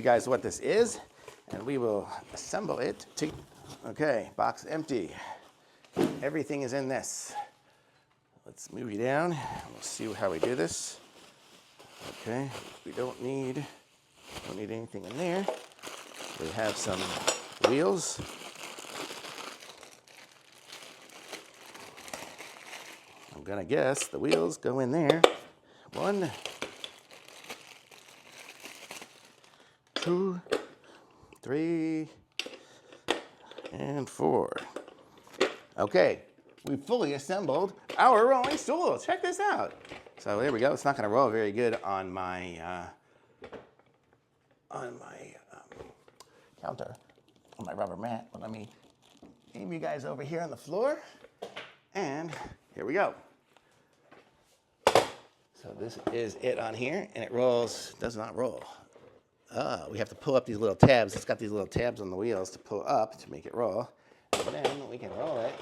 you guys what this is, and we will assemble it. Okay, box empty. Everything is in this. Let's move you down. We'll see how we do this. Okay, we don't need anything in there. We have some wheels. I'm gonna guess the wheels go in there. 1, 2, 3, and 4. Okay, we fully assembled our rolling stool. Check this out. So there we go. It's not going to roll very good on my counter, on my rubber mat. But let me aim you guys over here on the floor, and here we go. So this is it on here, and it rolls. Does not roll. We have to pull up these little tabs. It's got these little tabs on the wheels to pull up to make it roll. And then we can roll it.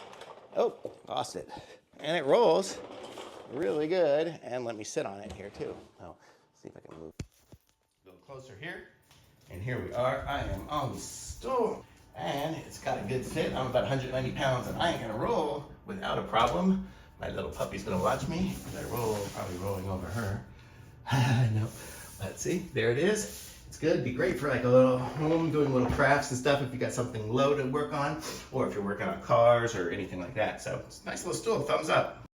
Oh, lost it. And it rolls really good. And let me sit on it here too. So, see if I can move a little closer here. And here we are. I am on the stool. And it's got a good fit. I'm about 190 pounds, and I ain't gonna roll without a problem. My little puppy's gonna watch me as I roll, probably rolling over her. I know. Let's see. There it is. It's good. It'd be great for like a little home, doing little crafts and stuff if you got something low to work on, or if you're working on cars or anything like that. So it's a nice little stool. Thumbs up.